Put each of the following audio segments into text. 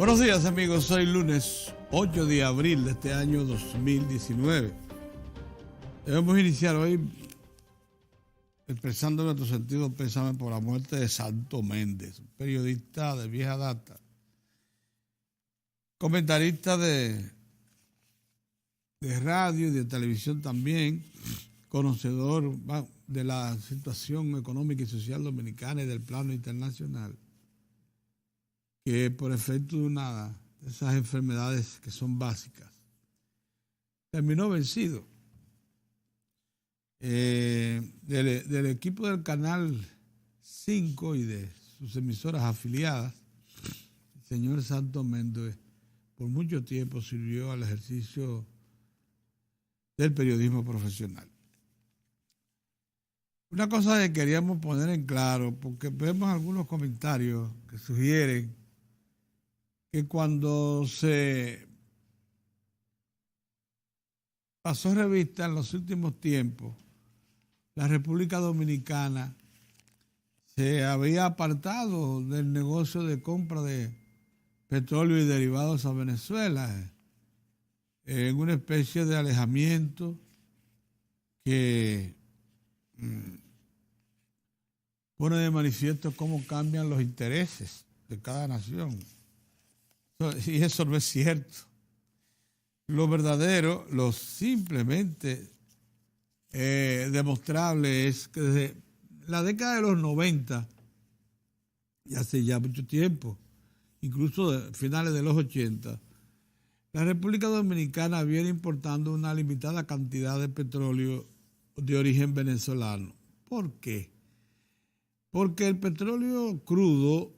Buenos días amigos, hoy lunes 8 de abril de este año 2019. Debemos iniciar hoy expresando nuestro sentido pésame por la muerte de Santo Méndez, un periodista de vieja data, comentarista de radio y de televisión también, conocedor de la situación económica y social dominicana y del plano internacional, que por efecto de una de esas enfermedades que son básicas, terminó vencido. Del equipo del Canal 5 y de sus emisoras afiliadas, el señor Santo Méndez por mucho tiempo sirvió al ejercicio del periodismo profesional. Una cosa que queríamos poner en claro, porque vemos algunos comentarios que sugieren que cuando se pasó revista en los últimos tiempos, la República Dominicana se había apartado del negocio de compra de petróleo y derivados a Venezuela, en una especie de alejamiento que pone de manifiesto cómo cambian los intereses de cada nación. Y eso no es cierto. Lo verdadero, lo simplemente demostrable es que desde la década de los 90, y hace ya mucho tiempo, incluso de finales de los 80, la República Dominicana viene importando una limitada cantidad de petróleo de origen venezolano. ¿Por qué? Porque el petróleo crudo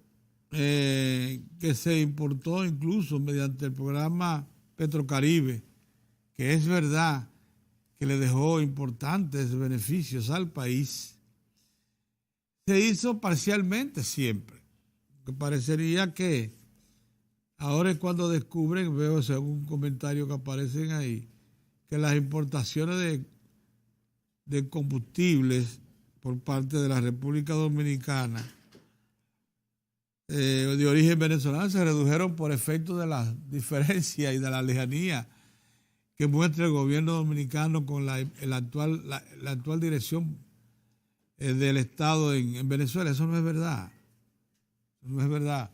que se importó incluso mediante el programa Petrocaribe, que es verdad que le dejó importantes beneficios al país, se hizo parcialmente siempre. Que parecería que ahora es cuando descubren, veo según comentarios que aparecen ahí, que las importaciones de combustibles por parte de la República Dominicana de origen venezolano se redujeron por efecto de la diferencia y de la lejanía que muestra el gobierno dominicano con la actual dirección del Estado en Venezuela. Eso no es verdad. No es verdad.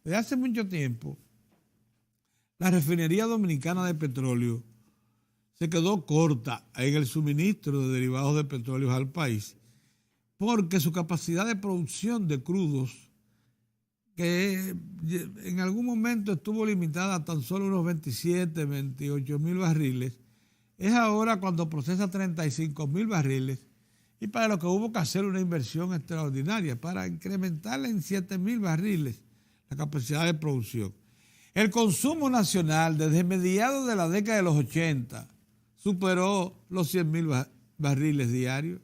Desde hace mucho tiempo, la refinería dominicana de petróleo se quedó corta en el suministro de derivados de petróleo al país porque su capacidad de producción de crudos, que en algún momento estuvo limitada a tan solo unos 27, 28 mil barriles, es ahora cuando procesa 35 mil barriles, y para lo que hubo que hacer una inversión extraordinaria para incrementarla en 7 mil barriles la capacidad de producción. El consumo nacional desde mediados de la década de los 80 superó los 100 mil barriles diarios.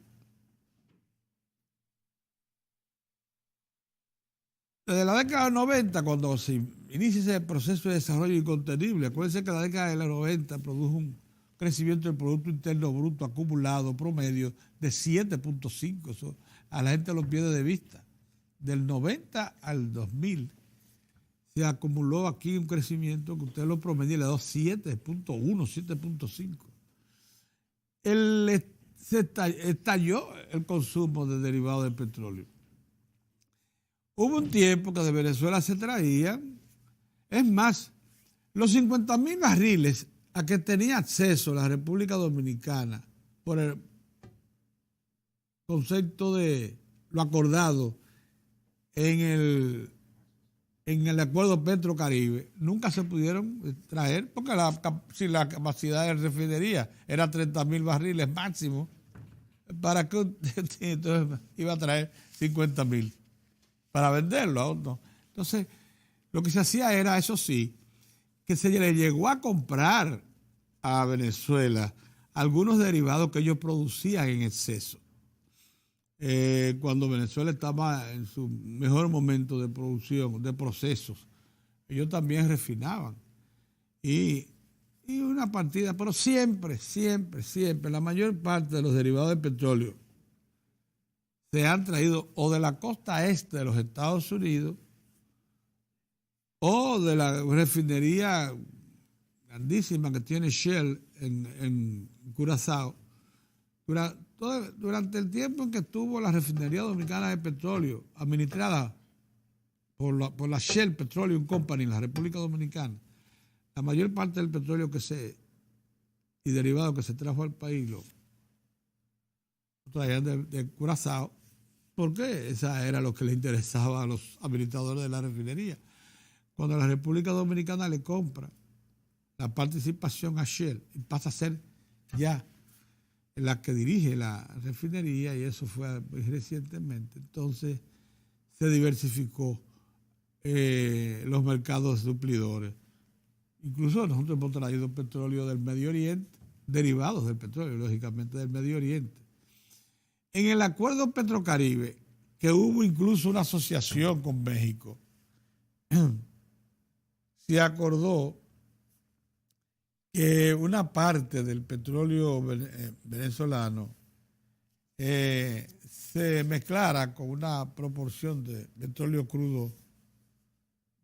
Desde la década de los 90, cuando se inicia ese proceso de desarrollo incontenible, acuérdense que la década de los 90 produjo un crecimiento del Producto Interno Bruto acumulado promedio de 7.5. Eso a la gente lo pierde de vista. Del 90 al 2000 se acumuló aquí un crecimiento que usted lo promedia y le da 7.1, 7.5. Se estalló el consumo de derivados del petróleo. Hubo un tiempo que de Venezuela se traían, es más, los 50 mil barriles a que tenía acceso la República Dominicana por el concepto de lo acordado en el acuerdo Petrocaribe, nunca se pudieron traer porque si la capacidad de refinería era 30 mil barriles máximo, ¿para qué entonces iba a traer 50 mil? Para venderlo, ¿no? Entonces, lo que se hacía era, eso sí, que se le llegó a comprar a Venezuela algunos derivados que ellos producían en exceso. Cuando Venezuela estaba en su mejor momento de producción, de procesos, ellos también refinaban. Y una partida, pero siempre, la mayor parte de los derivados del petróleo se han traído o de la costa este de los Estados Unidos o de la refinería grandísima que tiene Shell en Curazao. Durante el tiempo en que estuvo la refinería dominicana de petróleo administrada por la Shell Petroleum Company en la República Dominicana, la mayor parte del petróleo y derivados que se trajo al país lo traían de Curazao, porque esa era lo que le interesaba a los administradores de la refinería. Cuando la República Dominicana le compra la participación a Shell y pasa a ser ya la que dirige la refinería, y eso fue muy recientemente, entonces se diversificó los mercados suplidores. Incluso nosotros hemos traído petróleo del Medio Oriente, derivados del petróleo, lógicamente, del Medio Oriente. En el acuerdo Petrocaribe, que hubo incluso una asociación con México, se acordó que una parte del petróleo venezolano se mezclara con una proporción de petróleo crudo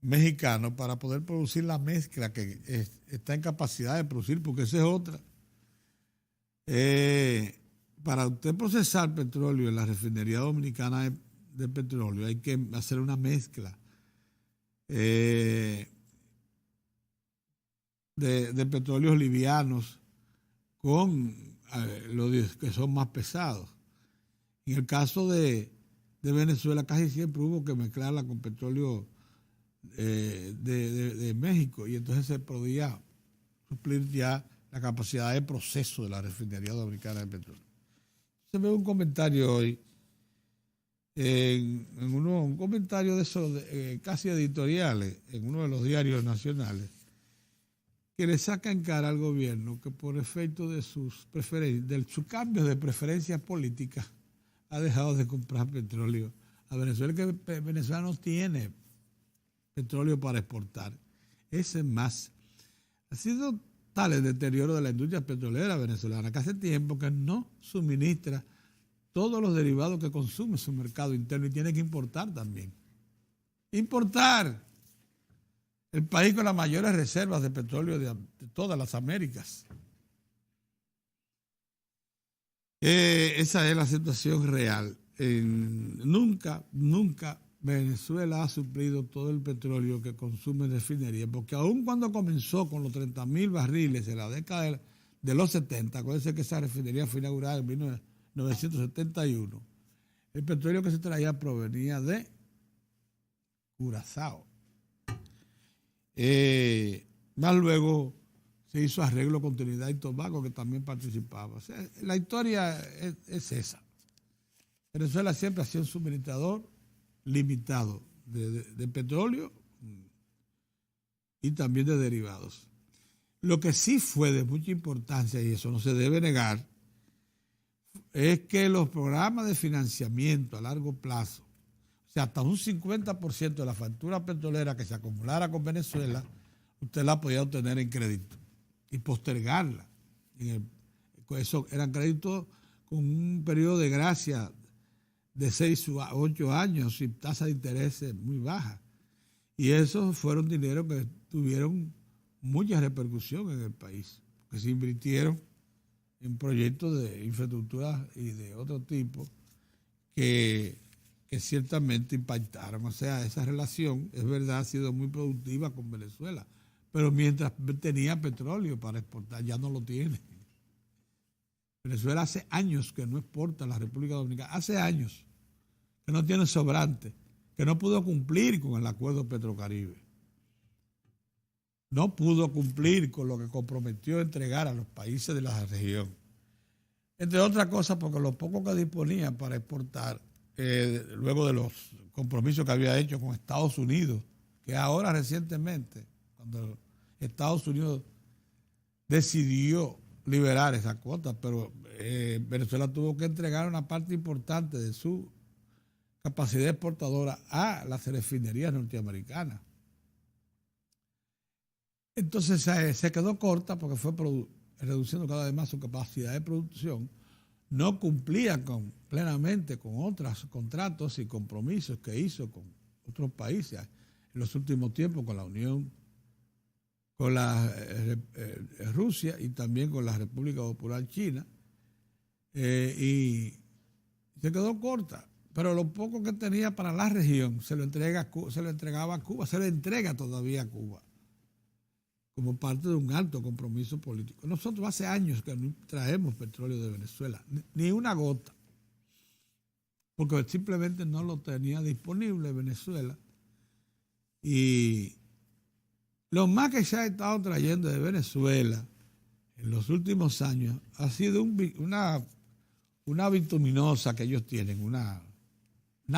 mexicano para poder producir la mezcla que está en capacidad de producir, porque esa es otra. Para usted procesar petróleo en la refinería dominicana de petróleo hay que hacer una mezcla de petróleos livianos con los que son más pesados. En el caso de Venezuela casi siempre hubo que mezclarla con petróleo de México, y entonces se podía suplir ya la capacidad de proceso de la refinería dominicana de petróleo. Se ve un comentario hoy, un comentario de esos casi editoriales en uno de los diarios nacionales, que le saca en cara al gobierno que por efecto de sus preferencias, de sus cambios de preferencias políticas, ha dejado de comprar petróleo a Venezuela, que Venezuela no tiene petróleo para exportar. Ese más. Ha sido tal el deterioro de la industria petrolera venezolana que hace tiempo que no suministra todos los derivados que consume su mercado interno y tiene que importar también. Importar. El país con las mayores reservas de petróleo de todas las Américas. Esa es la situación real. Nunca Venezuela ha suplido todo el petróleo que consume en refinería, porque aun cuando comenzó con los 30,000 barriles en la década de los 70, acuérdense que esa refinería fue inaugurada en 1971, el petróleo que se traía provenía de Curazao. Más luego se hizo arreglo con Trinidad y Tobago, que también participaba. O sea, la historia es esa. Venezuela siempre ha sido un suministrador limitado de petróleo y también de derivados. Lo que sí fue de mucha importancia, y eso no se debe negar, es que los programas de financiamiento a largo plazo, o sea, hasta un 50% de la factura petrolera que se acumulara con Venezuela, usted la podía obtener en crédito y postergarla. Eso eran créditos con un periodo de gracia de 6 a 8 años y tasa de interés muy baja. Y esos fueron dinero que tuvieron mucha repercusión en el país, que se invirtieron en proyectos de infraestructura y de otro tipo que ciertamente impactaron. O sea, esa relación, es verdad, ha sido muy productiva con Venezuela, pero mientras tenía petróleo para exportar, ya no lo tiene. Venezuela hace años que no exporta a la República Dominicana, hace años que no tiene sobrante, que no pudo cumplir con el acuerdo Petrocaribe. No pudo cumplir con lo que comprometió entregar a los países de la región. Entre otras cosas, porque lo poco que disponía para exportar, luego de los compromisos que había hecho con Estados Unidos, que ahora recientemente, cuando Estados Unidos decidió liberar esa cuota, pero Venezuela tuvo que entregar una parte importante de su capacidad exportadora a las refinerías norteamericanas. Entonces se quedó corta porque fue reduciendo cada vez más su capacidad de producción, no cumplía plenamente con otros contratos y compromisos que hizo con otros países. en los últimos tiempos con la Unión, con la Rusia y también con la República Popular China, y se quedó corta. Pero lo poco que tenía para la región se lo entregaba a Cuba, se le entrega todavía a Cuba, como parte de un alto compromiso político. Nosotros hace años que no traemos petróleo de Venezuela, ni una gota, porque simplemente no lo tenía disponible Venezuela. Y lo más que se ha estado trayendo de Venezuela en los últimos años ha sido una bituminosa que ellos tienen, una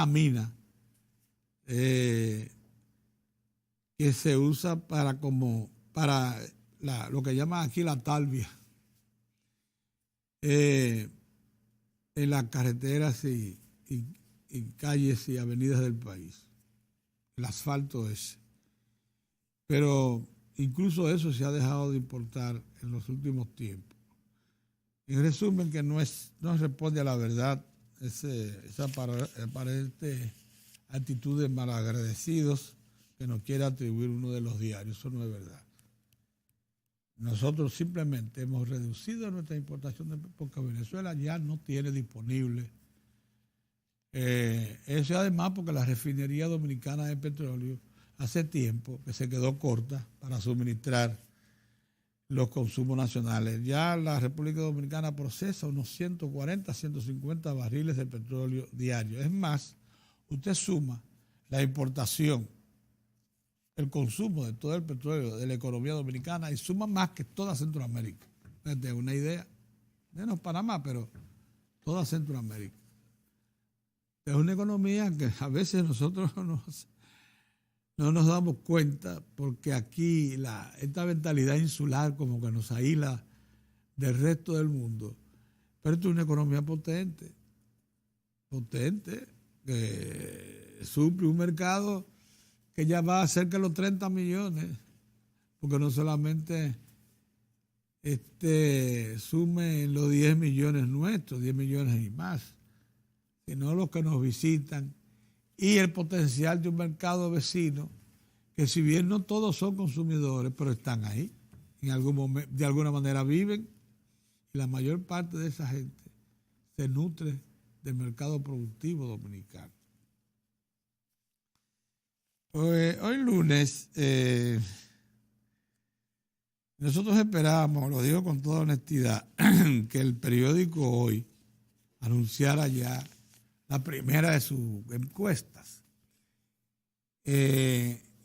mina que se usa para lo que llaman aquí la talvia en las carreteras y calles y avenidas del país. El asfalto ese. Pero incluso eso se ha dejado de importar en los últimos tiempos. En resumen, que no responde a la verdad esa aparente actitud de malagradecidos que nos quiere atribuir uno de los diarios. Eso no es verdad. Nosotros simplemente hemos reducido nuestra importación porque Venezuela ya no tiene disponible. Eso además porque la refinería dominicana de petróleo hace tiempo que se quedó corta para suministrar los consumos nacionales. Ya la República Dominicana procesa unos 140, 150 barriles de petróleo diarios. Es más, usted suma la importación, el consumo de todo el petróleo de la economía dominicana y suma más que toda Centroamérica. Desde una idea, menos Panamá, pero toda Centroamérica. Es una economía que a veces nosotros no nos damos cuenta porque aquí esta mentalidad insular como que nos aísla del resto del mundo. Pero esto es una economía potente, que suple un mercado que ya va a cerca de los 30 millones, porque no solamente sume los 10 millones nuestros, 10 millones y más, sino los que nos visitan, y el potencial de un mercado vecino, que si bien no todos son consumidores, pero están ahí, de alguna manera viven, y la mayor parte de esa gente se nutre del mercado productivo dominicano. Hoy lunes, nosotros esperábamos, lo digo con toda honestidad, que el periódico Hoy anunciara ya la primera de sus encuestas.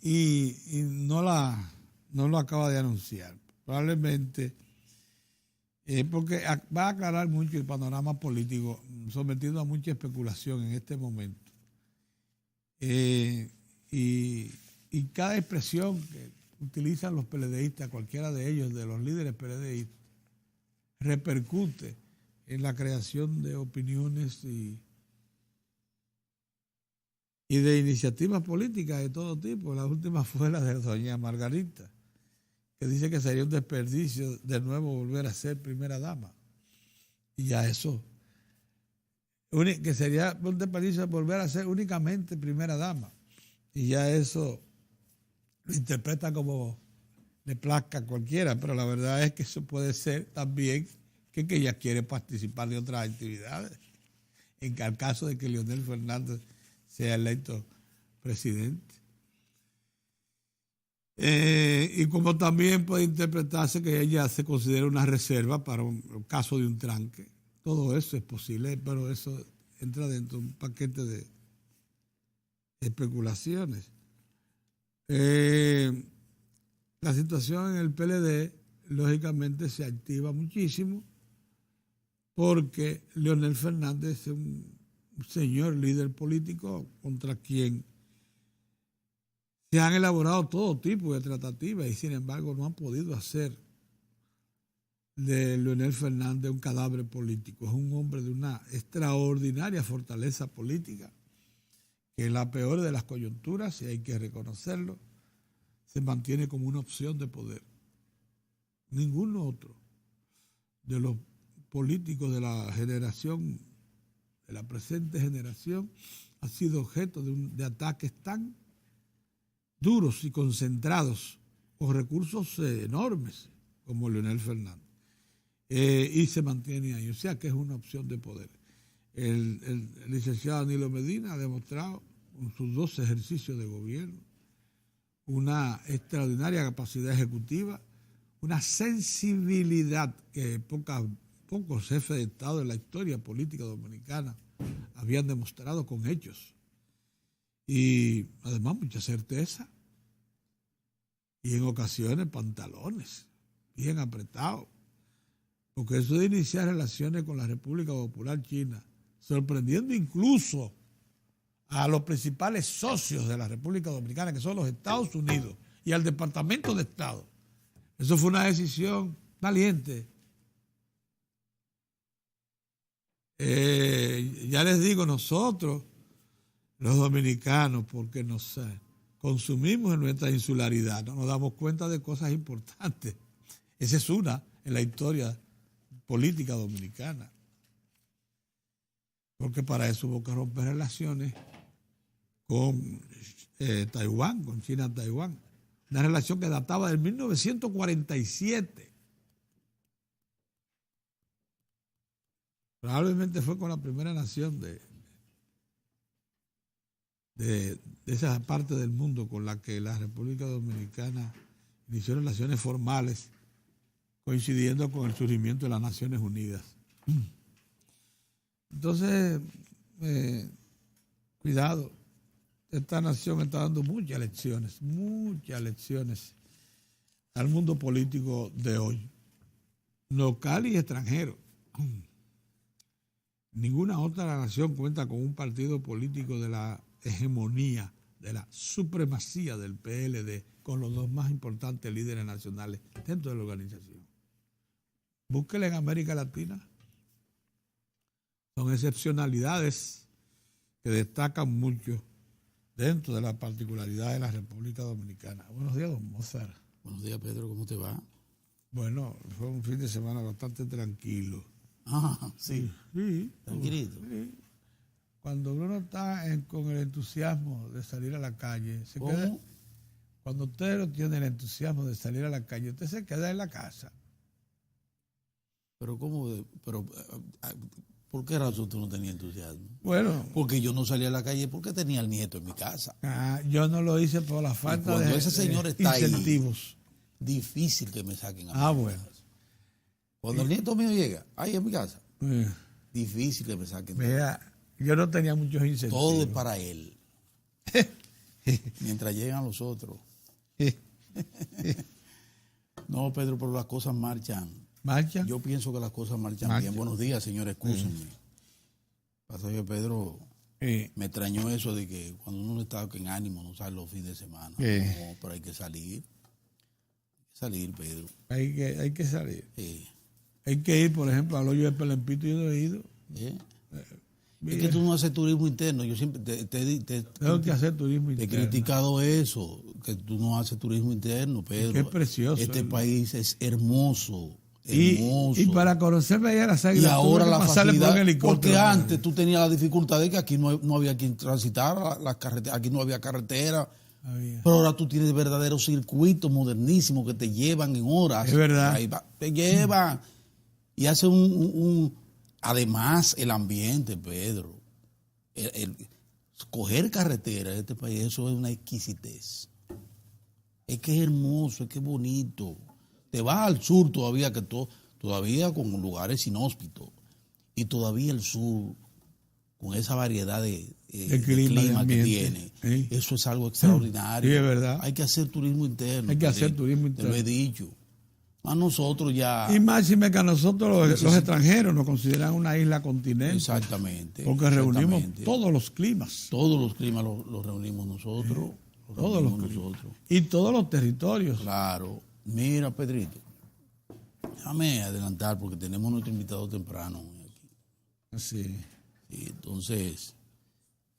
Y no lo acaba de anunciar. Probablemente porque va a aclarar mucho el panorama político sometido a mucha especulación en este momento. Y cada expresión que utilizan los PLDistas, cualquiera de ellos, de los líderes PLDistas, repercute en la creación de opiniones y de iniciativas políticas de todo tipo. La última fue la de doña Margarita, que dice que sería un desperdicio de nuevo volver a ser primera dama. Y ya eso, que sería un desperdicio volver a ser únicamente primera dama. Y ya eso lo interpreta como le plazca a cualquiera, pero la verdad es que eso puede ser también que ella quiere participar de otras actividades. En el caso de que Leonel Fernández sea electo presidente. Y como también puede interpretarse que ella se considera una reserva para un caso de un tranque. Todo eso es posible, pero eso entra dentro de un paquete de especulaciones. La situación en el PLD, lógicamente, se activa muchísimo porque Leonel Fernández es un señor líder político contra quien se han elaborado todo tipo de tratativas y sin embargo no han podido hacer de Leonel Fernández un cadáver político. Es un hombre de una extraordinaria fortaleza política, que en la peor de las coyunturas, y hay que reconocerlo, se mantiene como una opción de poder. Ningún otro de los políticos de la generación, de la presente generación, ha sido objeto de ataques tan duros y concentrados, con recursos enormes, como Leonel Fernández. Y se mantiene ahí, o sea que es una opción de poder. El licenciado Danilo Medina ha demostrado en sus 2 ejercicios de gobierno una extraordinaria capacidad ejecutiva, una sensibilidad que pocos jefes de Estado en la historia política dominicana habían demostrado con hechos. Y además mucha certeza. Y en ocasiones pantalones bien apretados. Porque eso de iniciar relaciones con la República Popular China, sorprendiendo incluso a los principales socios de la República Dominicana, que son los Estados Unidos, y al Departamento de Estado. Eso fue una decisión valiente. Ya les digo, nosotros, los dominicanos, porque nos consumimos en nuestra insularidad, no nos damos cuenta de cosas importantes. Esa es una en la historia política dominicana. Porque para eso hubo que romper relaciones con Taiwán, con China-Taiwán. Una relación que databa del 1947. Probablemente fue con la primera nación de esa parte del mundo con la que la República Dominicana inició relaciones formales, coincidiendo con el surgimiento de las Naciones Unidas. Entonces, cuidado, esta nación está dando muchas lecciones al mundo político de hoy, local y extranjero. Ninguna otra nación cuenta con un partido político de la hegemonía, de la supremacía del PLD, con los 2 más importantes líderes nacionales dentro de la organización. Búsquela en América Latina. Son excepcionalidades que destacan mucho dentro de la particularidad de la República Dominicana. Buenos días, don Mozart. Buenos días, Pedro, ¿cómo te va? Bueno, fue un fin de semana bastante tranquilo. Ah, sí. Sí. Tranquilito. Sí. Cuando uno está con el entusiasmo de salir a la calle, cuando usted no tiene el entusiasmo de salir a la calle, usted se queda en la casa. Pero ¿por qué razón tú no tenías entusiasmo? Bueno. Porque yo no salía a la calle porque tenía al nieto en mi casa. Yo no lo hice por la falta de ese señor está incentivos. Ahí, difícil que me saquen a mí. Bueno. Cuando el nieto mío llega, ahí en mi casa, difícil que me saquen. Mira, yo no tenía muchos incentivos. Todo es para él. Mientras llegan los otros. No, Pedro, pero las cosas marchan. ¿Marchan? Yo pienso que las cosas marchan bien. Buenos días, señores, excúsenme. Pasa que Pedro me extrañó eso de que cuando uno está en ánimo no sale los fines de semana. No, pero hay que salir. Pedro. Hay que salir. Hay que ir, por ejemplo, al hoyo de Pelempito, yo no he ido. Es que tú no haces turismo interno. Yo siempre tengo que hacer turismo interno. Te he criticado eso, que tú no haces turismo interno, Pedro. Qué precioso. Este país es hermoso. Y para conocerme allá las Águilas, y ahora la facilidad, porque antes antes tú tenías la dificultad de que aquí no había quien transitara las carreteras, aquí no había carretera. Pero ahora tú tienes verdaderos circuitos modernísimos que te llevan en horas. Es verdad. Te llevan y hace además el ambiente, Pedro. El coger carretera en este país, eso es una exquisitez. Es que es hermoso, es que es bonito. Te vas al sur todavía, todavía con lugares inhóspitos. Y todavía el sur, con esa variedad de clima que tiene. ¿Sí? Eso es algo extraordinario. Sí, es verdad. Hay que hacer turismo interno. Hay que hacer turismo interno. Te lo he dicho. A nosotros ya... Y máxime que a nosotros los extranjeros nos consideran una isla continente. Exactamente. Porque reunimos todos los climas. Todos los climas los reunimos nosotros. Todos los nosotros. Y todos los territorios. Claro. Mira, Pedrito, déjame adelantar porque tenemos nuestro invitado temprano aquí. Sí. Y entonces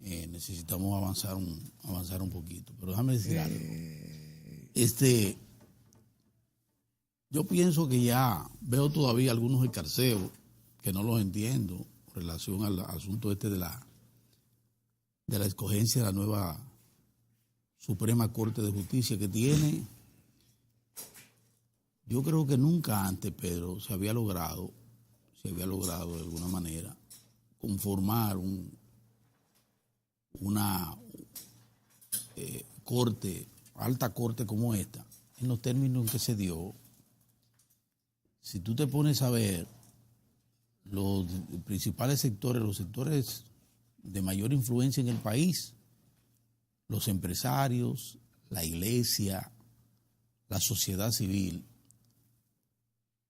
necesitamos avanzar un poquito. Pero déjame decir algo. Yo pienso que ya veo todavía algunos escarceos que no los entiendo en relación al asunto de la escogencia de la nueva Suprema Corte de Justicia que tiene, yo creo que nunca antes, Pedro, se había logrado de alguna manera conformar una alta corte como esta, en los términos en que se dio. Si tú te pones a ver los principales sectores, los sectores de mayor influencia en el país, los empresarios, la iglesia, la sociedad civil,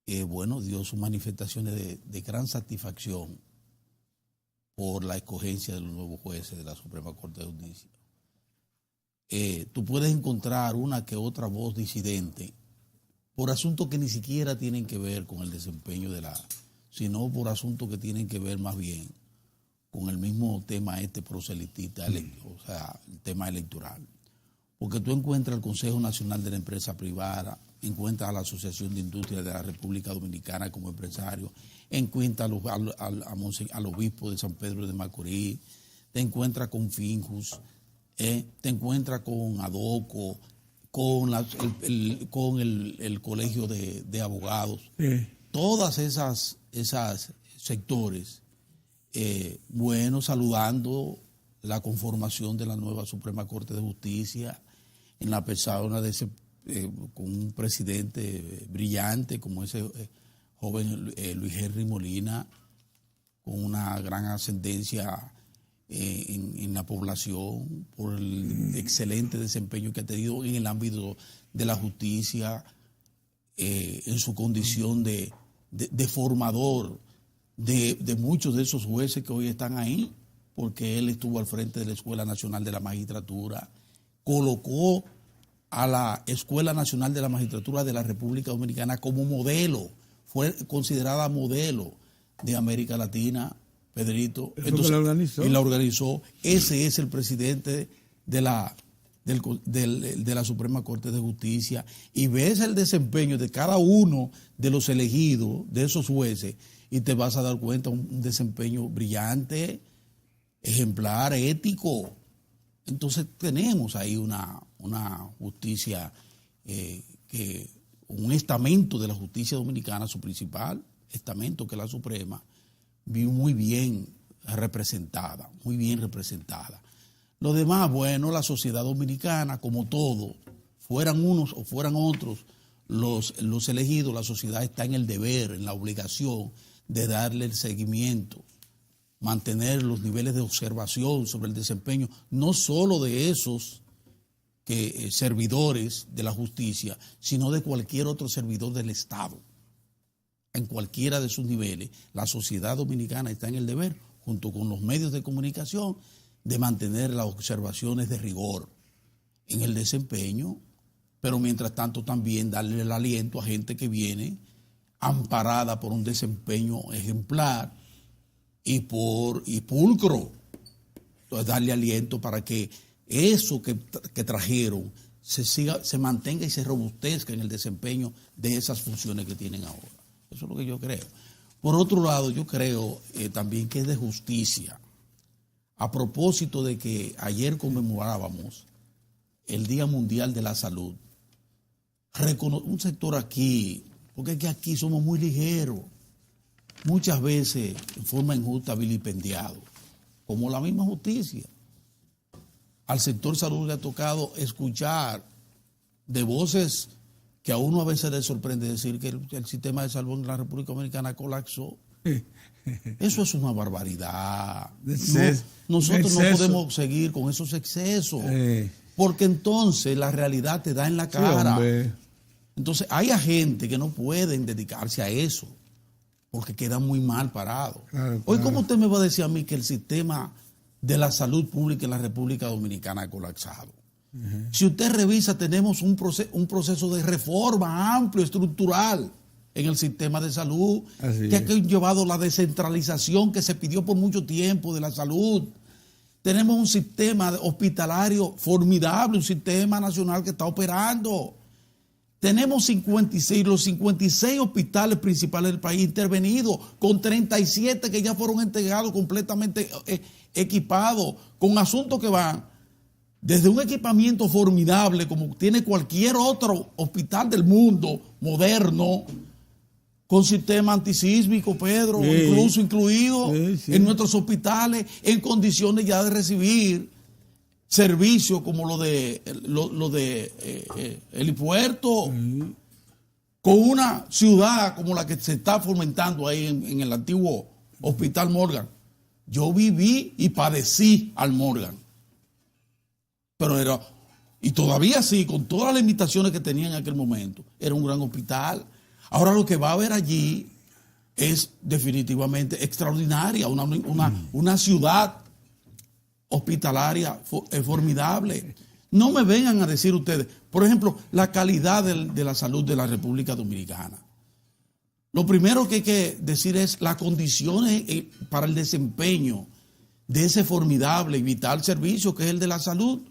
dio sus manifestaciones de gran satisfacción por la escogencia de los nuevos jueces de la Suprema Corte de Justicia. Tú puedes encontrar una que otra voz disidente por asuntos que ni siquiera tienen que ver con el desempeño sino por asuntos que tienen que ver más bien con el mismo tema proselitista, o sea, el tema electoral. Porque tú encuentras el Consejo Nacional de la Empresa Privada, encuentras a la Asociación de Industria de la República Dominicana como empresario, encuentras al obispo de San Pedro de Macorís, te encuentras con Finjus, te encuentras con ADOCO, con el Colegio de Abogados. Sí. Todas esas sectores, saludando la conformación de la nueva Suprema Corte de Justicia en la persona de con un presidente brillante como ese joven Luis Henry Molina, con una gran ascendencia en la población por el excelente desempeño que ha tenido en el ámbito de la justicia, en su condición de formador de muchos de esos jueces que hoy están ahí, porque él estuvo al frente de la Escuela Nacional de la Magistratura, colocó a la Escuela Nacional de la Magistratura de la República Dominicana como modelo, fue considerada modelo de América Latina, Pedrito. Entonces, la organizó. Y la organizó. Ese es el presidente de la Suprema Corte de Justicia, y ves el desempeño de cada uno de los elegidos, de esos jueces, y te vas a dar cuenta un desempeño brillante, ejemplar, ético. Entonces tenemos ahí una justicia, un estamento de la justicia dominicana, su principal estamento, que es la Suprema, muy bien representada, muy bien representada. Lo demás, la sociedad dominicana, como todo, fueran unos o fueran otros los elegidos, la sociedad está en el deber, en la obligación de darle el seguimiento, mantener los niveles de observación sobre el desempeño, no solo de esos servidores de la justicia, sino de cualquier otro servidor del Estado. En cualquiera de sus niveles, la sociedad dominicana está en el deber, junto con los medios de comunicación, de mantener las observaciones de rigor en el desempeño, pero mientras tanto también darle el aliento a gente que viene amparada por un desempeño ejemplar y pulcro. Entonces, darle aliento para que eso que trajeron se mantenga y se robustezca en el desempeño de esas funciones que tienen ahora. Eso es lo que yo creo. Por otro lado, yo creo también que es de justicia, a propósito de que ayer conmemorábamos el Día Mundial de la Salud, un sector aquí, porque es que aquí somos muy ligeros, muchas veces en forma injusta vilipendiados, como la misma justicia. Al sector salud le ha tocado escuchar de voces que a uno a veces le sorprende decir que el sistema de salud en la República Dominicana colapsó. Eso es una barbaridad. Nosotros no podemos seguir con esos excesos, porque entonces la realidad te da en la cara. Sí, entonces hay gente que no pueden dedicarse a eso, porque quedan muy mal parados. Claro. Hoy, ¿cómo usted me va a decir a mí que el sistema de la salud pública en la República Dominicana ha colapsado? Uh-huh. Si usted revisa, tenemos un proceso de reforma amplio, estructural en el sistema de salud, que ha llevado la descentralización que se pidió por mucho tiempo de la salud. Tenemos un sistema hospitalario formidable, un sistema nacional que está operando. Tenemos los 56 hospitales principales del país intervenidos, con 37 que ya fueron entregados completamente equipados, con asuntos que van desde un equipamiento formidable como tiene cualquier otro hospital del mundo moderno, con sistema antisísmico, Pedro, sí, incluso incluido sí. en nuestros hospitales, en condiciones ya de recibir servicios como lo de helipuerto, con una ciudad como la que se está fomentando ahí en el antiguo Hospital Morgan. Yo viví y padecí al Morgan. Pero era, y todavía sí, con todas las limitaciones que tenía en aquel momento, era un gran hospital. Ahora lo que va a haber allí es definitivamente extraordinaria, una ciudad hospitalaria formidable. No me vengan a decir ustedes, por ejemplo, la calidad de la salud de la República Dominicana. Lo primero que hay que decir es las condiciones para el desempeño de ese formidable y vital servicio que es el de la salud.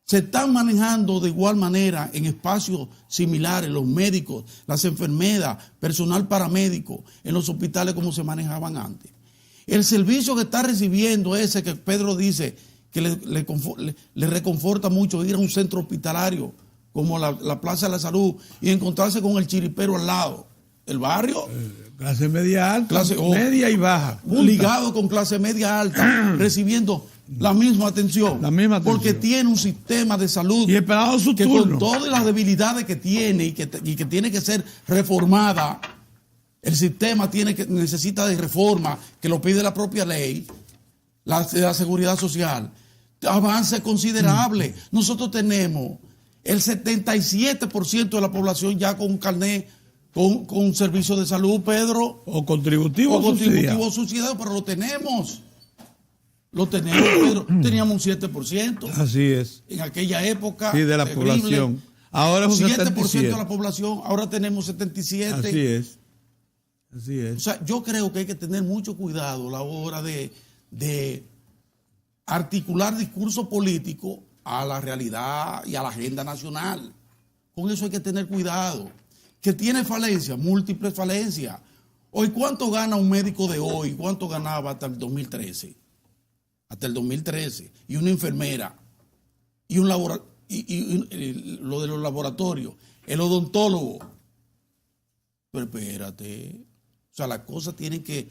Se están manejando de igual manera en espacios similares los médicos, las enfermeras, personal paramédico en los hospitales como se manejaban antes. El servicio que está recibiendo ese que Pedro dice que le reconforta mucho ir a un centro hospitalario como la Plaza de la Salud y encontrarse con el chiripero al lado. El barrio. Clase media alta, media y baja. Ligado con clase media alta, recibiendo la misma atención. Porque tiene un sistema de salud y esperado su que turno, con todas las debilidades que tiene y que tiene que ser reformada. El sistema necesita de reforma, que lo pide la propia ley, la seguridad social. Avance considerable. Nosotros tenemos el 77% de la población ya con un carnet, con un servicio de salud, Pedro. O contributivo o subsidiado, pero lo tenemos. Lo tenemos, Pedro. Teníamos un 7%. Así es. En aquella época. Sí, de la población. Ahora es un 7% de la población, ahora tenemos 77%. Así es. Así es. O sea, yo creo que hay que tener mucho cuidado a la hora de articular discurso político a la realidad y a la agenda nacional. Con eso hay que tener cuidado. Que tiene falencias, múltiples falencias. Hoy, ¿cuánto gana un médico de hoy? ¿Cuánto ganaba hasta el 2013? Hasta el 2013. Y una enfermera. Y un lo de los laboratorios. El odontólogo. Pero espérate. O sea, las cosas tienen que...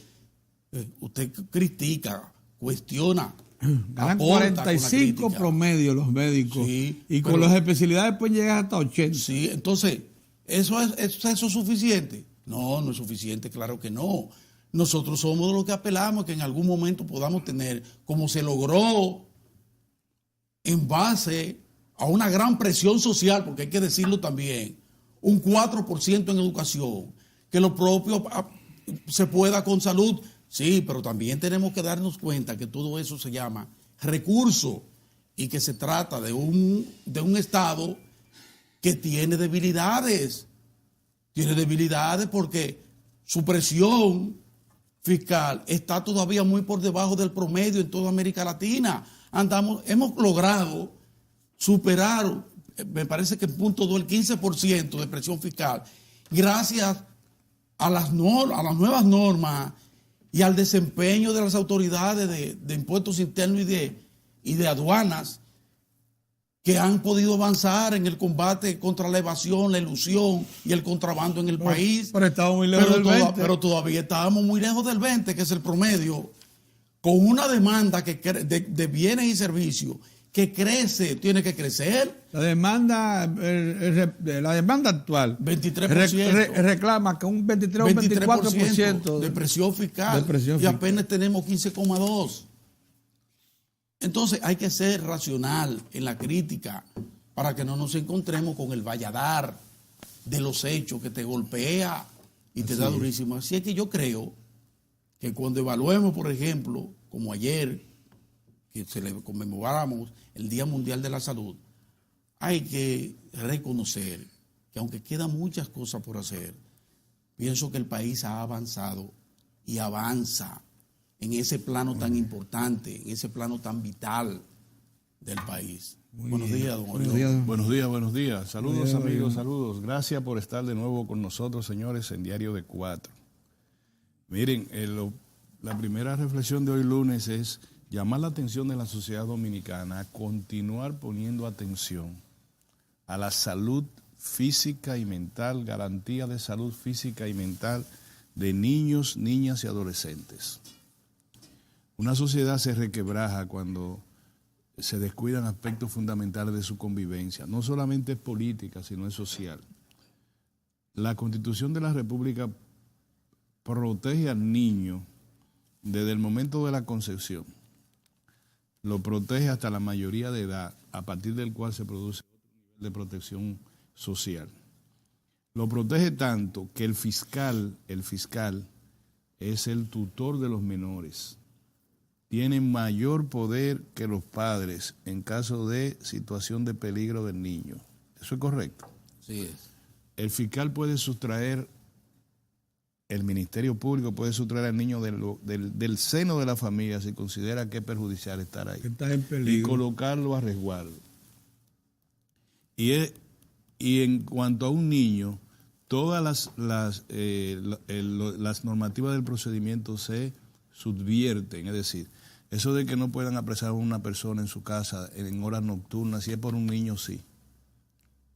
usted critica, cuestiona. Ganan 45 promedio los médicos. Sí, y con las especialidades pueden llegar hasta 80. Sí, entonces, ¿eso es suficiente? No, no es suficiente, claro que no. Nosotros somos de los que apelamos que en algún momento podamos tener, como se logró en base a una gran presión social, porque hay que decirlo también, un 4% en educación, que lo propio se pueda con salud. Sí, pero también tenemos que darnos cuenta que todo eso se llama recurso y que se trata de un Estado que tiene debilidades. Tiene debilidades porque su presión fiscal está todavía muy por debajo del promedio en toda América Latina. Hemos logrado superar, me parece que en punto 2, el 15% de presión fiscal, gracias a las nuevas normas y al desempeño de las autoridades de impuestos internos y de aduanas que han podido avanzar en el combate contra la evasión, la ilusión y el contrabando en el país. Pero estamos muy lejos del 20. Pero todavía estábamos muy lejos del 20, que es el promedio, con una demanda de bienes y servicios que crece, tiene que crecer. La demanda actual 23%. Reclama que un 23 o 24% de presión fiscal. Y apenas tenemos 15,2%. Entonces hay que ser racional en la crítica para que no nos encontremos con el valladar de los hechos que te golpea y te da durísimo. Así es que yo creo que cuando evaluemos, por ejemplo, como ayer, que conmemoramos el Día Mundial de la Salud, hay que reconocer que aunque quedan muchas cosas por hacer, pienso que el país ha avanzado y avanza en ese plano tan importante, en ese plano tan vital del país. Buenos días, don Oriol. Buenos días. Saludos, amigos, saludos. Gracias por estar de nuevo con nosotros, señores, en Diario de 4. Miren, la primera reflexión de hoy lunes es llamar la atención de la sociedad dominicana a continuar poniendo atención a la salud física y mental, garantía de salud física y mental de niños, niñas y adolescentes. Una sociedad se requebraja cuando se descuidan aspectos fundamentales de su convivencia. No solamente es política, sino es social. La Constitución de la República protege al niño desde el momento de la concepción. Lo protege hasta la mayoría de edad, a partir del cual se produce otro nivel de protección social. Lo protege tanto que el fiscal es el tutor de los menores. Tiene mayor poder que los padres en caso de situación de peligro del niño. ¿Eso es correcto? Sí es. El fiscal puede sustraer, el Ministerio Público puede sustraer al niño del seno de la familia si considera que es perjudicial estar ahí. Que está en peligro. Y colocarlo a resguardo. Y en cuanto a un niño, todas las normativas del procedimiento se subvierten, es decir, eso de que no puedan apresar a una persona en su casa en horas nocturnas, si es por un niño, sí.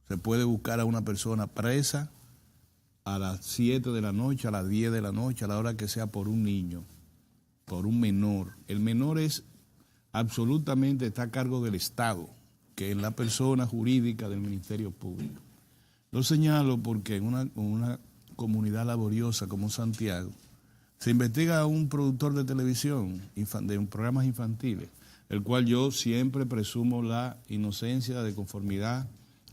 Se puede buscar a una persona presa a las 7 de la noche, a las 10 de la noche, a la hora que sea por un niño, por un menor. El menor absolutamente está a cargo del Estado, que es la persona jurídica del Ministerio Público. Lo señalo porque en una comunidad laboriosa como Santiago, se investiga a un productor de televisión, de programas infantiles, el cual yo siempre presumo la inocencia de conformidad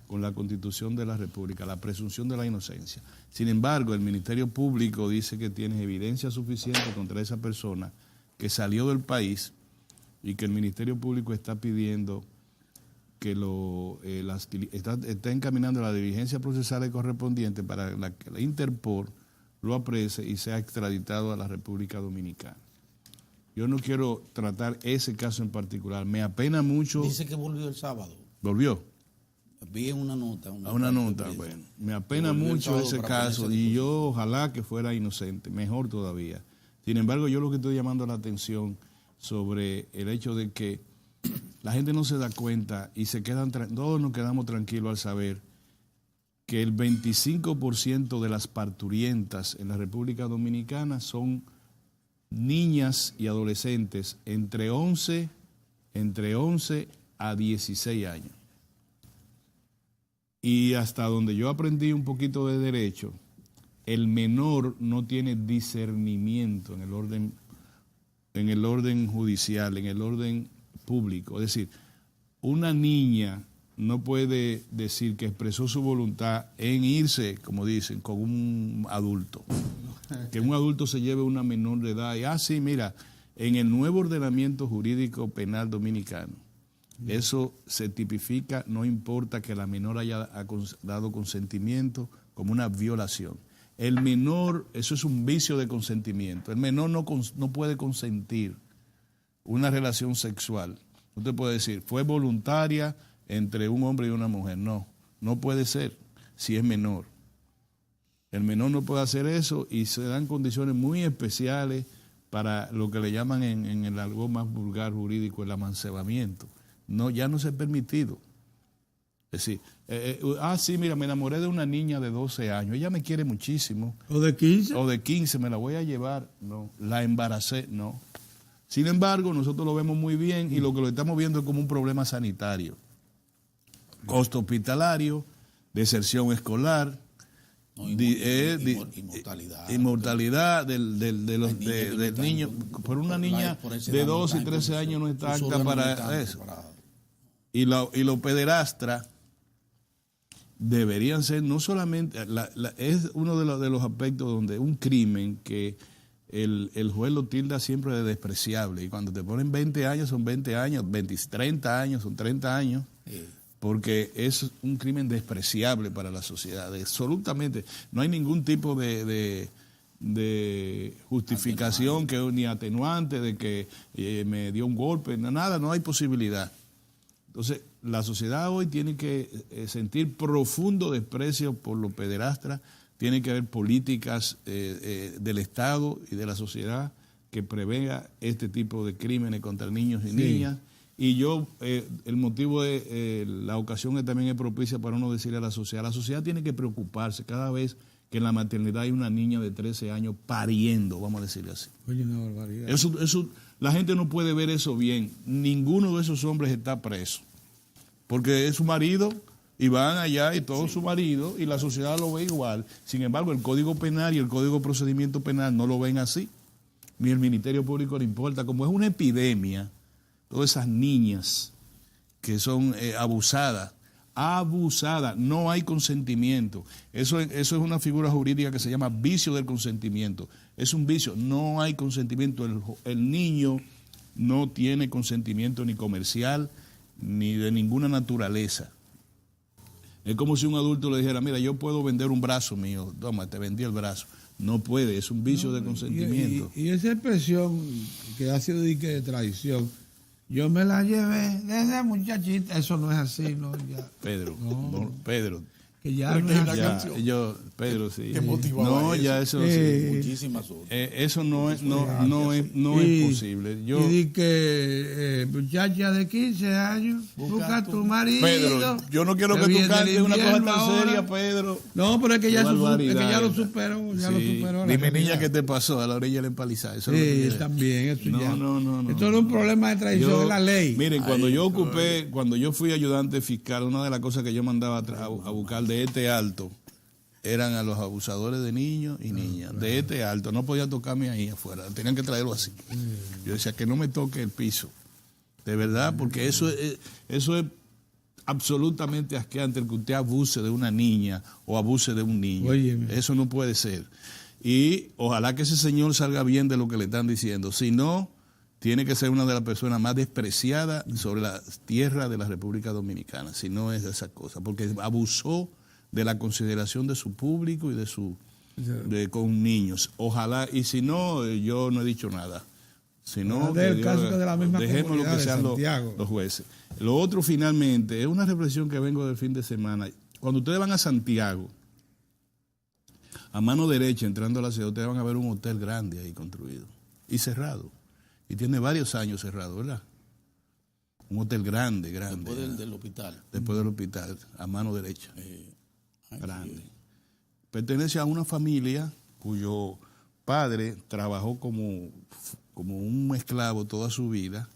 con la Constitución de la República, la presunción de la inocencia. Sin embargo, el Ministerio Público dice que tiene evidencia suficiente contra esa persona que salió del país y que el Ministerio Público está pidiendo que está encaminando la diligencia procesal correspondiente para que la Interpol lo aprese y sea extraditado a la República Dominicana. Yo no quiero tratar ese caso en particular. Me apena mucho. Dice que volvió el sábado. ¿Volvió? Vi en una nota. Una nota, bueno. Me apena mucho ese caso y yo ojalá que fuera inocente, mejor todavía. Sin embargo, yo lo que estoy llamando la atención sobre el hecho de que la gente no se da cuenta y todos nos quedamos tranquilos al saber que el 25% de las parturientas en la República Dominicana son niñas y adolescentes entre 11 a 16 años. Y hasta donde yo aprendí un poquito de derecho, el menor no tiene discernimiento en el orden judicial, en el orden público. Es decir, una niña no puede decir que expresó su voluntad en irse, como dicen, con un adulto. Que un adulto se lleve una menor de edad. Y, sí, mira, en el nuevo ordenamiento jurídico penal dominicano, eso se tipifica, no importa que la menor haya dado consentimiento, como una violación. El menor, eso es un vicio de consentimiento. El menor no puede consentir una relación sexual. No te puede decir, fue voluntaria entre un hombre y una mujer. No puede ser si es menor. El menor no puede hacer eso y se dan condiciones muy especiales para lo que le llaman en el algo más vulgar jurídico el amancebamiento. Ya no se ha permitido. Es decir, sí, mira, me enamoré de una niña de 12 años, ella me quiere muchísimo. ¿O de 15? O de 15, me la voy a llevar. No, la embaracé, no. Sin embargo, nosotros lo vemos muy bien y lo que lo estamos viendo es como un problema sanitario. Costo hospitalario, deserción escolar, inmortalidad del niño. Por una niña de 12 y 13 años no está apta para eso. Y los pederastras deberían ser no solamente, es uno de los aspectos donde un crimen que el juez lo tilda siempre de despreciable, y cuando te ponen 20 años son 20 años, 30 años son 30 años, porque es un crimen despreciable para la sociedad, absolutamente. No hay ningún tipo de justificación ni atenuante de que me dio un golpe, nada, no hay posibilidad. Entonces, la sociedad hoy tiene que sentir profundo desprecio por los pederastras, tiene que haber políticas del Estado y de la sociedad que prevea este tipo de crímenes contra niños y niñas. Y yo, el motivo de la ocasión también es propicia para uno decirle a la sociedad tiene que preocuparse cada vez que en la maternidad hay una niña de 13 años pariendo, vamos a decirle así. Oye, una barbaridad. Eso, la gente no puede ver eso bien. Ninguno de esos hombres está preso, porque es su marido y van allá y todo su marido y la sociedad lo ve igual. Sin embargo, el Código Penal y el Código de Procedimiento Penal no lo ven así, ni el Ministerio Público le importa. Como es una epidemia, todas esas niñas que son abusadas, no hay consentimiento. Eso es una figura jurídica que se llama vicio del consentimiento. Es un vicio, no hay consentimiento. El niño no tiene consentimiento ni comercial ni de ninguna naturaleza. Es como si un adulto le dijera, mira, yo puedo vender un brazo mío, toma, te vendí el brazo. No puede, es un vicio de consentimiento. Y esa expresión que ha sido de traición, yo me la llevé desde muchachita, eso no es así, ¿no? Ya. Pedro, Pedro. Que ya no es así. Pedro, sí. ¿Qué motivaba no, eso? ya eso sí. Muchísimas otras. Eso no es posible. Y di que muchacha de 15 años, busca tu marido. Pedro, yo no quiero que tú cantes una cosa tan seria, Pedro. No, pero es que ya lo superó. Ya lo superó. Dime, niña, ¿qué te pasó a la orilla del empalizado? Sí, también, eso ya. No. Esto no es un problema de traición de la ley. Miren, cuando yo fui ayudante fiscal, una de las cosas que yo mandaba a buscar de este alto eran a los abusadores de niños y niñas. De este alto, no podía tocarme ahí afuera, tenían que traerlo así. Yo decía que no me toque el piso, de verdad, porque eso es absolutamente asqueante, el que usted abuse de una niña o abuse de un niño. Óyeme. Eso no puede ser. Y ojalá que ese señor salga bien de lo que le están diciendo. Si no, tiene que ser una de las personas más despreciadas sobre la tierra de la República Dominicana, si no es de esa cosa, porque abusó de la consideración de su público y con niños. Ojalá, y si no, yo no he dicho nada. Si no, dejemos lo que sean los jueces. Lo otro, finalmente, es una reflexión que vengo del fin de semana. Cuando ustedes van a Santiago, a mano derecha, entrando a la ciudad, ustedes van a ver un hotel grande ahí construido y cerrado. Y tiene varios años cerrado, ¿verdad? Un hotel grande. Después del hospital. Después del hospital, a mano derecha. Grande. Pertenece a una familia cuyo padre trabajó como un esclavo toda su vida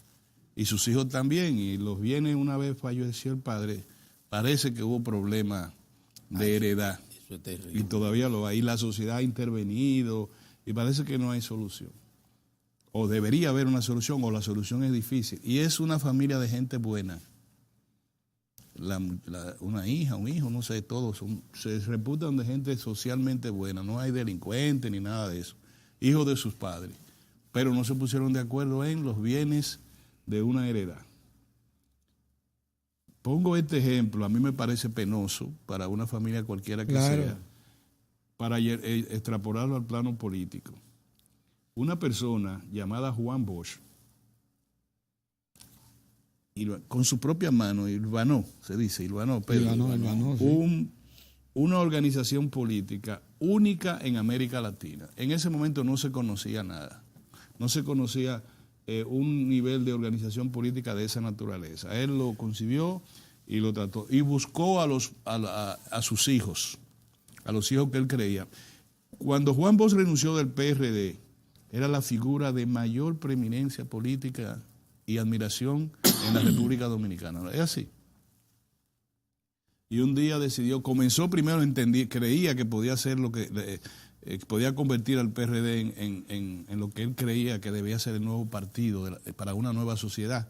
y sus hijos también. Y los bienes, una vez falleció el padre, parece que hubo problemas de heredad. Eso es terrible. Y todavía lo hay. La sociedad ha intervenido y parece que no hay solución. O debería haber una solución, o la solución es difícil. Y es una familia de gente buena. Una hija, un hijo, no sé, todos se reputan de gente socialmente buena. No hay delincuentes ni nada de eso. Hijos de sus padres. Pero no se pusieron de acuerdo en los bienes de una heredad. Pongo este ejemplo, a mí me parece penoso para una familia cualquiera que sea, para extrapolarlo al plano político. Una persona llamada Juan Bosch, con su propia mano, hilvanó, sí. Una organización política única en América Latina. En ese momento no se conocía nada, no se conocía un nivel de organización política de esa naturaleza. Él lo concibió y lo trató, y buscó a sus hijos, a los hijos que él creía. Cuando Juan Bosch renunció del PRD, era la figura de mayor preeminencia política y admiración en la República Dominicana. Es así. Y un día decidió, comenzó primero, creía que podía hacer lo que podía convertir al PRD en lo que él creía que debía ser el nuevo partido para una nueva sociedad.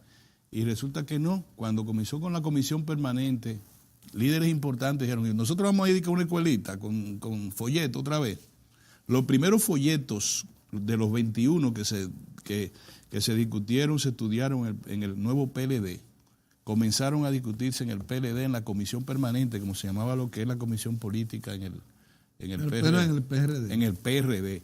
Y resulta que no. Cuando comenzó con la comisión permanente, líderes importantes dijeron, nosotros vamos a ir a una escuelita con folletos otra vez. Los primeros folletos de los 21 que se discutieron, se estudiaron en el nuevo PLD, comenzaron a discutirse en el PLD, en la comisión permanente, como se llamaba lo que es la comisión política en el PRD. En el PRD.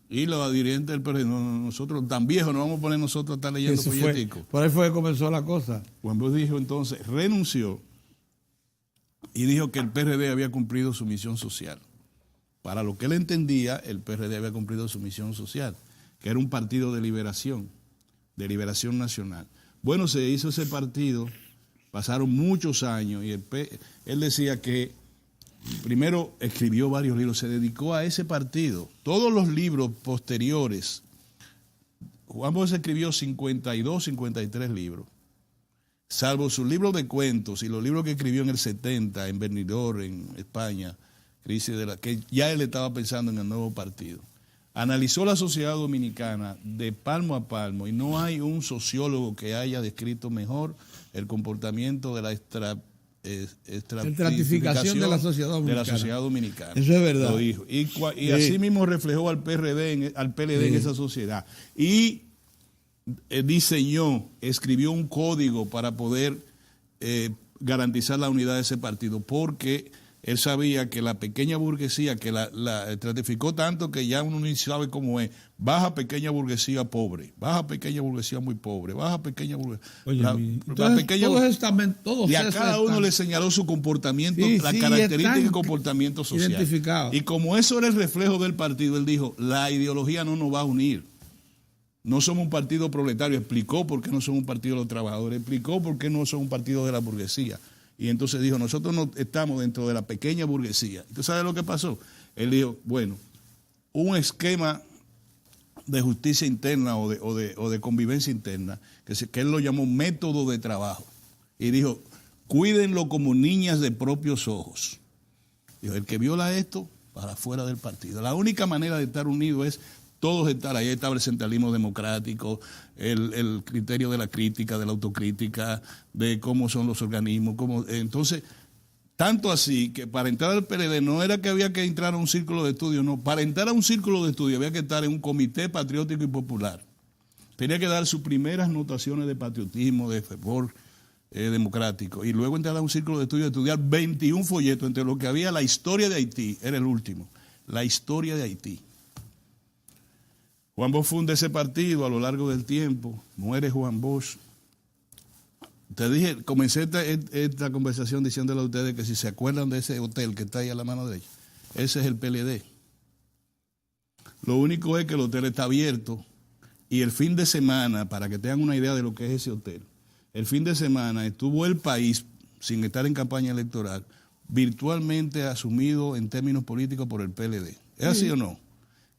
Y los dirigentes del PRD, nosotros tan viejos no vamos a poner nosotros a estar leyendo folleticos. Por ahí fue que comenzó la cosa. Juan Bosch dijo entonces, renunció y dijo que el PRD había cumplido su misión social. Para lo que él entendía, el PRD había cumplido su misión social, que era un partido de liberación nacional. Bueno, se hizo ese partido, pasaron muchos años y él decía que primero escribió varios libros, se dedicó a ese partido. Todos los libros posteriores, Juan Bosch escribió 52, 53 libros, salvo sus libros de cuentos y los libros que escribió en el 70, en Benidorm, en España, que ya él estaba pensando en el nuevo partido. Analizó la sociedad dominicana de palmo a palmo y no hay un sociólogo que haya descrito mejor el comportamiento de la estratificación de la sociedad dominicana. Eso es verdad. Lo dijo. Y así mismo reflejó al PLD en esa sociedad. Y escribió un código para poder garantizar la unidad de ese partido, porque él sabía que la pequeña burguesía, que la estratificó tanto que ya uno ni sabe cómo es, baja pequeña burguesía pobre, baja pequeña burguesía muy pobre, baja pequeña burguesía... Y a cada uno le señaló su comportamiento, la característica y comportamiento social. Identificado. Y como eso era el reflejo del partido, él dijo, la ideología no nos va a unir. No somos un partido proletario. Explicó por qué no somos un partido de los trabajadores, explicó por qué no somos un partido de la burguesía. Y entonces dijo, nosotros no estamos dentro de la pequeña burguesía. ¿Tú sabes lo que pasó? Él dijo, bueno, un esquema de justicia interna o de convivencia interna, que él lo llamó método de trabajo. Y dijo, cuídenlo como niñas de propios ojos. Dijo, el que viola esto, para fuera del partido. La única manera de estar unido es todos estar ahí. Estaba el centralismo democrático, el criterio de la crítica, de la autocrítica, de cómo son los organismos. Entonces, tanto así que para entrar al PLD no era que había que entrar a un círculo de estudio, no. Para entrar a un círculo de estudio había que estar en un comité patriótico y popular. Tenía que dar sus primeras notaciones de patriotismo, de fervor democrático. Y luego entrar a un círculo de estudio, estudiar 21 folletos, entre lo que había la historia de Haití, era el último, la historia de Haití. Juan Bosch funda ese partido a lo largo del tiempo, muere Juan Bosch. Te dije, comencé esta conversación diciéndole a ustedes que si se acuerdan de ese hotel que está ahí a la mano derecha, ese es el PLD. Lo único es que el hotel está abierto y el fin de semana, para que tengan una idea de lo que es ese hotel, el fin de semana estuvo el país, sin estar en campaña electoral, virtualmente asumido en términos políticos por el PLD. ¿Es así o no?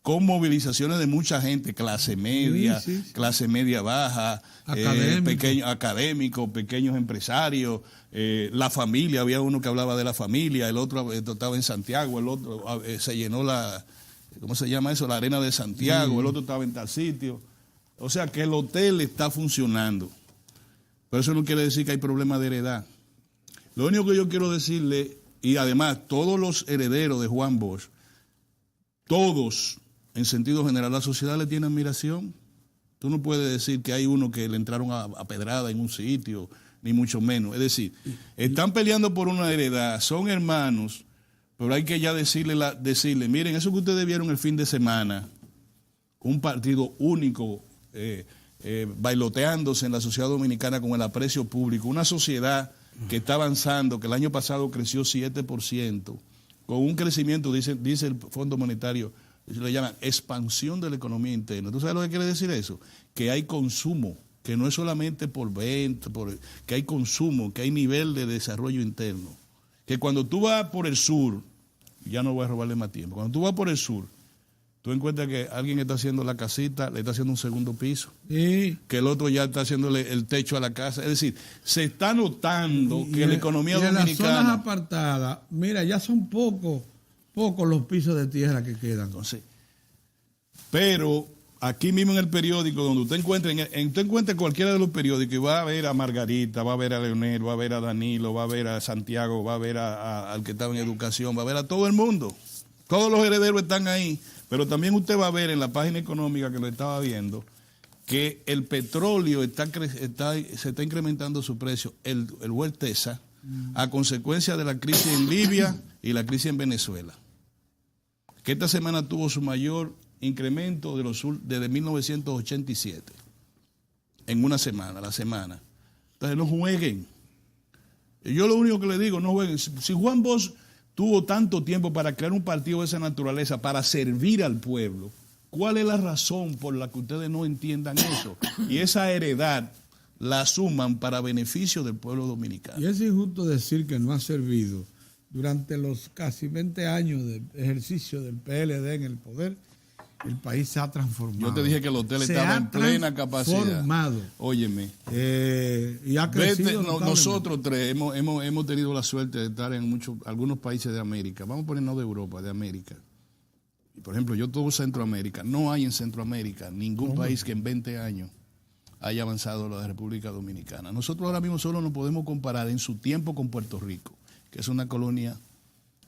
Con movilizaciones de mucha gente, clase media, clase media baja, académicos, pequeños empresarios, la familia, había uno que hablaba de la familia, el otro estaba en Santiago, el otro se llenó ¿cómo se llama eso? La arena de Santiago, el otro estaba en tal sitio. O sea que el hotel está funcionando. Pero eso no quiere decir que hay problema de heredad. Lo único que yo quiero decirle, y además todos los herederos de Juan Bosch, todos, en sentido general, la sociedad le tiene admiración. Tú no puedes decir que hay uno que le entraron a pedrada en un sitio, ni mucho menos. Es decir, están peleando por una heredad, son hermanos, pero hay que ya decirle, miren, eso que ustedes vieron el fin de semana, un partido único, bailoteándose en la sociedad dominicana con el aprecio público, una sociedad que está avanzando, que el año pasado creció 7%, con un crecimiento, dice el Fondo Monetario, le llaman expansión de la economía interna. ¿Tú sabes lo que quiere decir eso? Que hay consumo, que no es solamente por venta, que hay consumo, que hay nivel de desarrollo interno. Que cuando tú vas por el sur, ya no voy a robarle más tiempo, cuando tú vas por el sur, tú encuentras que alguien está haciendo la casita, le está haciendo un segundo piso, que el otro ya está haciéndole el techo a la casa. Es decir, se está notando que la economía dominicana... En las zonas apartadas, mira, ya son pocos los pisos de tierra que quedan. Entonces, pero aquí mismo en el periódico, donde usted encuentre cualquiera de los periódicos, y va a ver a Margarita, va a ver a Leonel, va a ver a Danilo, va a ver a Santiago, va a ver al que estaba en educación, va a ver a todo el mundo. Todos los herederos están ahí, pero también usted va a ver en la página económica que lo estaba viendo, que el petróleo se está incrementando su precio, el Huertesa, a consecuencia de la crisis en Libia y la crisis en Venezuela, que esta semana tuvo su mayor incremento desde 1987, en una semana, la semana. Entonces no jueguen. Yo lo único que le digo, no jueguen. Si Juan Bosch tuvo tanto tiempo para crear un partido de esa naturaleza, para servir al pueblo, ¿Cuál es la razón por la que ustedes no entiendan eso? Y esa heredad la asuman para beneficio del pueblo dominicano. Y es injusto decir que no ha servido. Durante los casi 20 años de ejercicio del PLD en el poder, el país se ha transformado. Yo te dije que el hotel estaba en plena capacidad. Transformado. Óyeme. Y ha crecido. Nosotros tres hemos tenido la suerte de estar en algunos países de América. Vamos a ponernos de Europa, de América. Y por ejemplo, yo todo Centroamérica. No hay en Centroamérica ningún país que en 20 años haya avanzado la República Dominicana. Nosotros ahora mismo solo nos podemos comparar en su tiempo con Puerto Rico, que es una colonia,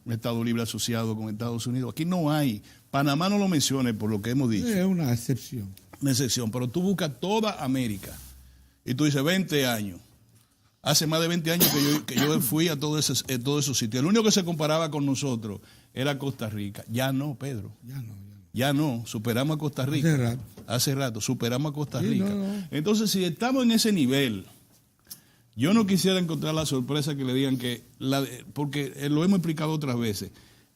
un Estado libre asociado con Estados Unidos. Aquí no hay. Panamá no lo mencione por lo que hemos dicho. Es una excepción. Una excepción, pero tú buscas toda América y tú dices 20 años. Hace más de 20 años que yo fui a todos esos sitios. El único que se comparaba con nosotros era Costa Rica. Ya no, Pedro. Ya no, superamos a Costa Rica. Hace rato, superamos a Costa Rica. No. Entonces, si estamos en ese nivel, yo no quisiera encontrar la sorpresa que le digan que, porque lo hemos explicado otras veces,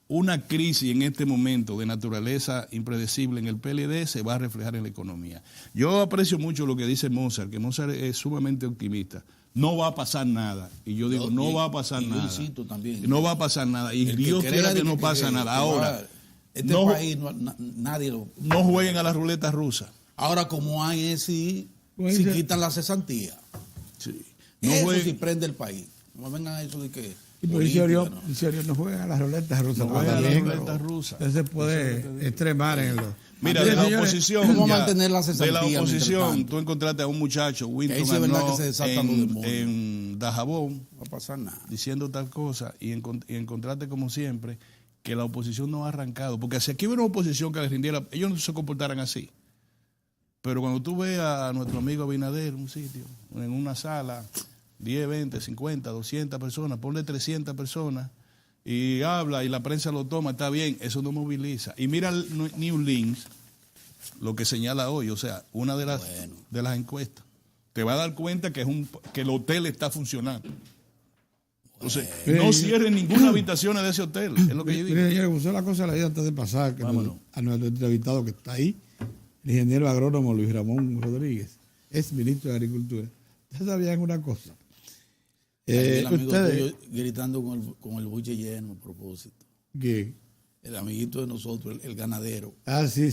una crisis en este momento de naturaleza impredecible en el PLD se va a reflejar en la economía. Yo aprecio mucho lo que dice Mozart, que Mozart es sumamente optimista. No va a pasar nada. Y yo digo, no va a pasar nada. También. No va a pasar nada. Y Dios quiera que no pase nada. Ahora, país nadie lo... No jueguen a la ruleta rusa. Ahora, como hay si quitan la cesantía. Sí. No eso sí prende el país. No vengan a eso de que... Y por en serio, no juegan a las ruletas rusas. No juegan a las ruletas rusas. Entonces se puede extremar en los... Mira, de la oposición, ¿cómo mantener la cesantía? De la oposición, tú encontraste a un muchacho, Winton en Dajabón, no va a pasar nada, diciendo tal cosa, y encontraste como siempre que la oposición no ha arrancado, porque si aquí hubiera una oposición que les rindiera, ellos no se comportaran así. Pero cuando tú ves a nuestro amigo Abinader en un sitio, en una sala, 10, 20, 50, 200 personas, ponle 300 personas, y habla y la prensa lo toma, está bien, eso no moviliza. Y mira el New Links, lo que señala hoy, o sea, una de las encuestas, te va a dar cuenta que el hotel está funcionando. Entonces, no cierren ninguna habitación de ese hotel, es lo que yo digo. Mire, señor, usted la cosa la idea antes de pasar, que a nuestro entrevistado que está ahí, el ingeniero agrónomo Luis Ramón Rodríguez, es ministro de Agricultura. Ustedes sabían una cosa. El amigo tuyo gritando con el buche lleno a propósito. ¿Qué? El amiguito de nosotros, el ganadero. Ah, sí,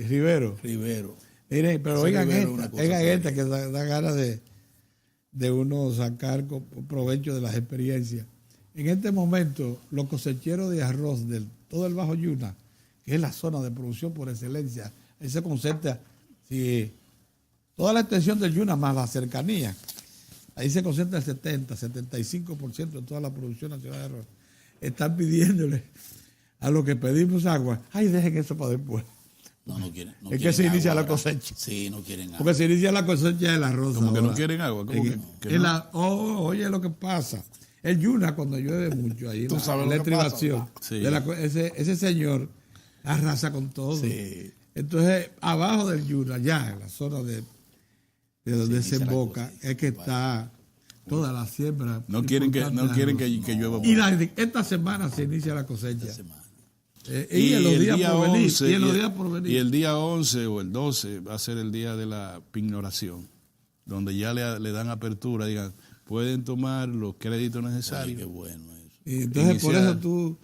Rivero. Miren, pero oigan esta que da ganas de uno sacar provecho de las experiencias. En este momento, los cosecheros de arroz de todo el Bajo Yuna, que es la zona de producción por excelencia, ahí se concentra toda la extensión del Yuna más la cercanía. Ahí se concentra el 75% de toda la producción nacional de arroz. Están pidiéndole a los que pedimos agua, dejen eso para después. No quieren. Es que se inicia la cosecha. Sí, no quieren agua. Porque se inicia la cosecha del arroz. Como que no quieren agua. ¿Cómo que no? Oye, lo que pasa. El Yuna, cuando llueve mucho, ahí la estribación, ese señor arrasa con todo. Sí. Entonces, abajo del Yuna, ya en la zona de donde desemboca, es que está toda la siembra. No quieren que llueva. Y esta semana se inicia la cosecha. Y en los días por venir. Y el día 11 o el 12 va a ser el día de la pignoración, donde ya le dan apertura, digan, pueden tomar los créditos necesarios. Qué bueno eso. Y entonces por eso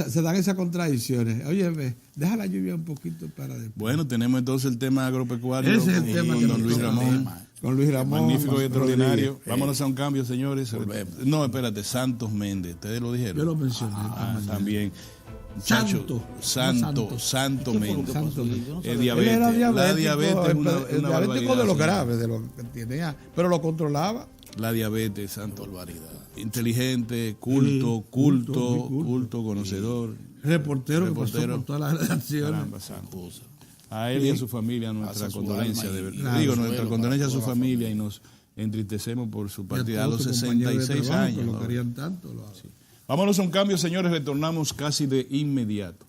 se dan esas contradicciones. Oye, deja la lluvia un poquito para después. Bueno, tenemos entonces el tema agropecuario con don Luis Ramón. Con Luis Ramón. Magnífico y extraordinario. Vámonos a un cambio, señores. No, espérate, Santos Méndez. ¿Ustedes lo dijeron? Yo lo mencioné. También. Santo Méndez. El diabetes. La diabetes es una diabético de lo grave, de lo que tenía, pero lo controlaba. La diabetes, Santo. Barbaridad. Inteligente, culto, conocedor. Reportero que pasó por todas las redacciones. Caramba, Santo. A él y a su familia nuestra condolencia, de verdad. Nuestra condolencia a su familia y nos entristecemos por su partida a los 66 años. Lo querían tanto. Vámonos a un cambio, señores, retornamos casi de inmediato.